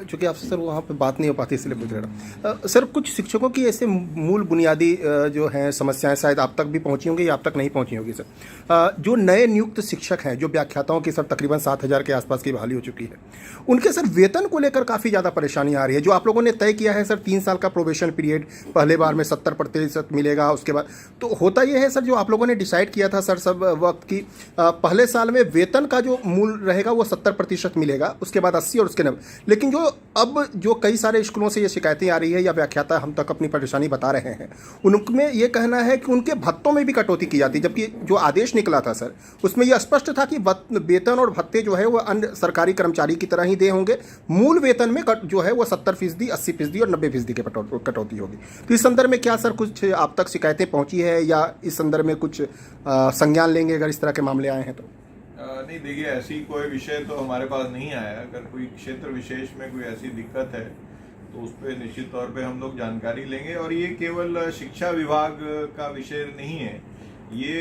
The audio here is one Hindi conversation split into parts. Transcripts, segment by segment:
चूँकि आपसे सर वहाँ पे बात नहीं हो पाती इसलिए पूछ रहा सर, कुछ शिक्षकों की ऐसे मूल बुनियादी जो हैं समस्याएं शायद आप तक भी पहुँची होंगी या आप तक नहीं पहुँची होगी सर। जो नए नियुक्त शिक्षक हैं, जो व्याख्याताओं की सर तकरीबन 7,000 के आसपास की बहाली हो चुकी है, उनके सर वेतन को लेकर काफ़ी ज़्यादा परेशानी आ रही है। जो आप लोगों ने तय किया है सर 3 साल का प्रोबेशन पीरियड, पहले बार में 70% मिलेगा, उसके बाद तो होता ये है सर, जो आप लोगों ने डिसाइड किया था सर सब वक्त की पहले साल में वेतन का जो मूल रहेगा वो 70% मिलेगा, उसके बाद 80 और उसके 90। लेकिन जो अब जो कई सारे स्कूलों से ये शिकायतें आ रही है या व्याख्याता हम तक अपनी परेशानी बता रहे हैं, उनमें ये कहना है कि उनके भत्तों में भी कटौती की जाती है, जबकि जो आदेश निकला था सर उसमें यह स्पष्ट था कि वेतन और भत्ते जो है वो अन्य सरकारी कर्मचारी की तरह ही दे होंगे, मूल वेतन में जो है वो 70%, 80% और 90% की कटौती होगी। तो इस संदर्भ में क्या सर कुछ आप तक शिकायतें पहुंची है या इस संदर्भ में कुछ संज्ञान लेंगे अगर इस तरह के मामले आए हैं तो? नहीं, देखिए, ऐसी कोई विषय तो हमारे पास नहीं आया। अगर कोई क्षेत्र विशेष में कोई ऐसी दिक्कत है तो उस पर निश्चित तौर पे हम लोग जानकारी लेंगे। और ये केवल शिक्षा विभाग का विषय नहीं है, ये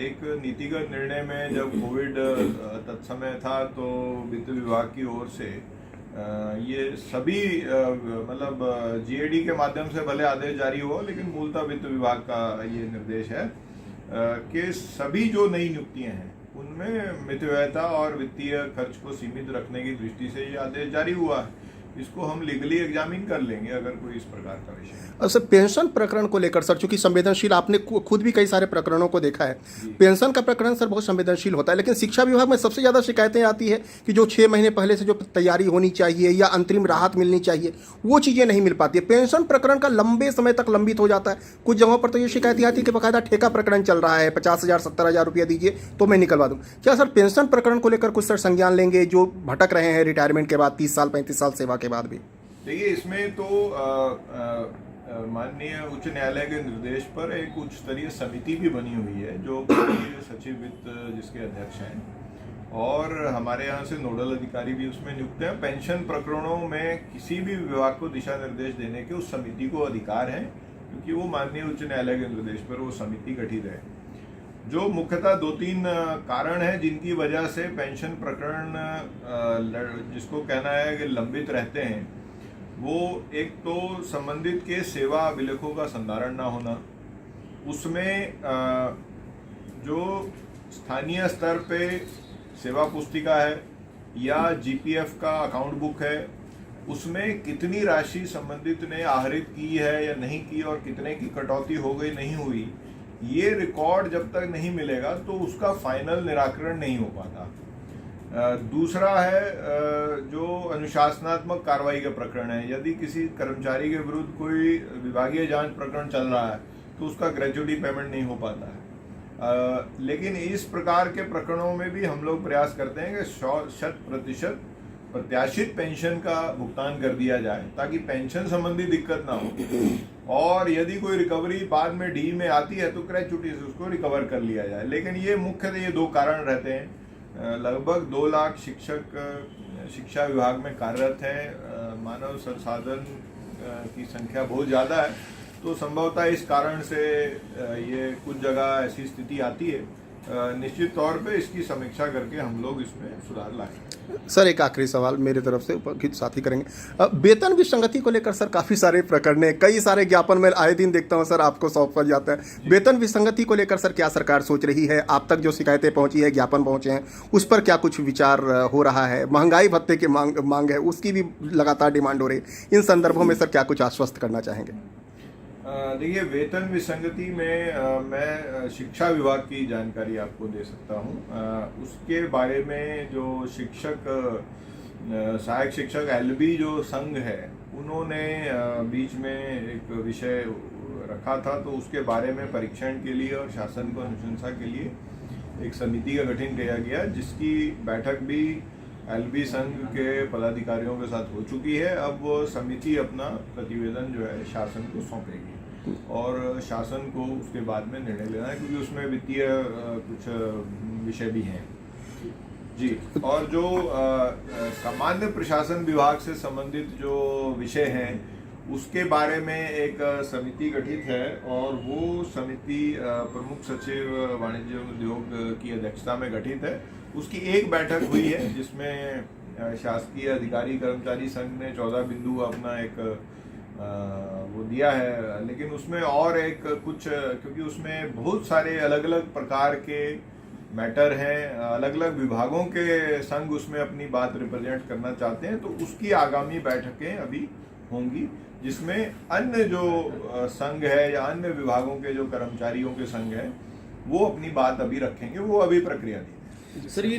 एक नीतिगत निर्णय में जब कोविड तत्समय था तो वित्त विभाग की ओर से ये सभी मतलब जीएडी के माध्यम से भले आदेश जारी हुआ, लेकिन मूलतः वित्त विभाग का ये निर्देश है कि सभी जो नई नियुक्तियां हैं उनमें मितव्ययता और वित्तीय खर्च को सीमित रखने की दृष्टि से ये आदेश जारी हुआ है। इसको हम लीगली एग्जामिन कर लेंगे अगर कोई इस प्रकार का विषय है। सर पेंशन प्रकरण को लेकर सर, चूंकि संवेदनशील, आपने खुद भी कई सारे प्रकरणों को देखा है, पेंशन का प्रकरण सर बहुत संवेदनशील होता है, लेकिन शिक्षा विभाग में सबसे ज़्यादा शिकायतें आती है कि जो 6 महीने पहले से जो तैयारी होनी चाहिए या अंतरिम राहत मिलनी चाहिए वो चीज़ें नहीं मिल पाती है। पेंशन प्रकरण का लंबे समय तक लंबित हो जाता है। कुछ जगहों पर तो ये शिकायतें आती है कि बाकायदा ठेका प्रकरण चल रहा है, 50,000 70,000 रुपया दीजिए तो मैं निकलवा दूँ। क्या सर पेंशन प्रकरण को लेकर कुछ सर संज्ञान लेंगे जो भटक रहे हैं रिटायरमेंट के बाद 30 साल 35 साल सेवा के बाद भी? देखिए, इसमें तो माननीय उच्च न्यायालय के निर्देश पर एक उच्च स्तरीय समिति भी बनी हुई है जो सचिव वित्त जिसके अध्यक्ष हैं, और हमारे यहाँ से नोडल अधिकारी भी उसमें नियुक्त हैं। पेंशन प्रकरणों में किसी भी विभाग को दिशा निर्देश देने के उस समिति को अधिकार है, क्योंकि वो माननीय उच्च न्यायालय के निर्देश पर वो समिति गठित है। जो मुख्यतः 2-3 कारण है जिनकी वजह से पेंशन प्रकरण जिसको कहना है कि लंबित रहते हैं, वो एक तो संबंधित के सेवा अभिलेखों का संधारण ना होना, उसमें जो स्थानीय स्तर पे सेवा पुस्तिका है या जीपीएफ का अकाउंट बुक है, उसमें कितनी राशि संबंधित ने आहरित की है या नहीं की और कितने की कटौती हो गई नहीं हुई, ये रिकॉर्ड जब तक नहीं मिलेगा तो उसका फाइनल निराकरण नहीं हो पाता। दूसरा है जो अनुशासनात्मक कार्रवाई के प्रकरण है। यदि किसी कर्मचारी के विरुद्ध कोई विभागीय जांच प्रकरण चल रहा है तो उसका ग्रेच्युटी पेमेंट नहीं हो पाता है। लेकिन इस प्रकार के प्रकरणों में भी हम लोग प्रयास करते हैं कि 100% प्रत्याशित पेंशन का भुगतान कर दिया जाए ताकि पेंशन संबंधी दिक्कत ना हो, और यदि कोई रिकवरी बाद में डी में आती है तो ग्रेच्युटी से उसको रिकवर कर लिया जाए। लेकिन ये मुख्यतः ये 2 कारण रहते हैं। लगभग 2 लाख शिक्षक शिक्षा विभाग में कार्यरत हैं, मानव संसाधन की संख्या बहुत ज़्यादा है, तो संभवतः इस कारण से ये कुछ जगह ऐसी स्थिति आती है। निश्चित तौर पे इसकी समीक्षा करके हम लोग इसमें सुधार लाएंगे। सर एक आखिरी सवाल मेरे तरफ से, साथी करेंगे। वेतन विसंगति को लेकर सर काफ़ी सारे प्रकरण हैं, कई सारे ज्ञापन मैं आए दिन देखता हूं सर आपको सौंपा जाता है। वेतन विसंगति को लेकर सर क्या सरकार सोच रही है? आप तक जो शिकायतें पहुंची है, ज्ञापन पहुंचे हैं, उस पर क्या कुछ विचार हो रहा है? महंगाई भत्ते की मांग है, उसकी भी लगातार डिमांड हो रही है। इन संदर्भों में सर क्या कुछ आश्वस्त करना चाहेंगे? देखिए, वेतन विसंगति में मैं शिक्षा विभाग की जानकारी आपको दे सकता हूं। उसके बारे में जो शिक्षक सहायक शिक्षक एलबी जो संघ है, उन्होंने बीच में एक विषय रखा था, तो उसके बारे में परीक्षण के लिए और शासन को अनुशंसा के लिए एक समिति का गठन किया गया, जिसकी बैठक भी एलबी संघ के पदाधिकारियों के साथ हो चुकी है। अब वो समिति अपना प्रतिवेदन जो है शासन को सौंपेगी और शासन को उसके बाद में निर्णय लेना है, क्योंकि उसमें वित्तीय कुछ विषय भी हैं जी। और जो सामान्य प्रशासन विभाग से संबंधित जो विषय हैं उसके बारे में एक समिति गठित है, और वो समिति प्रमुख सचिव वाणिज्य उद्योग की अध्यक्षता में गठित है। उसकी एक बैठक हुई है जिसमें शासकीय अधिकारी कर्मचारी संघ ने 14 बिंदु अपना एक वो दिया है, लेकिन उसमें और एक कुछ, क्योंकि उसमें बहुत सारे अलग अलग प्रकार के मैटर हैं, अलग अलग विभागों के संघ उसमें अपनी बात रिप्रेजेंट करना चाहते हैं, तो उसकी आगामी बैठकें अभी होंगी, जिसमें अन्य जो संघ है या अन्य विभागों के जो कर्मचारियों के संघ है वो अपनी बात अभी रखेंगे, वो अभी प्रक्रिया नहीं है। सर ये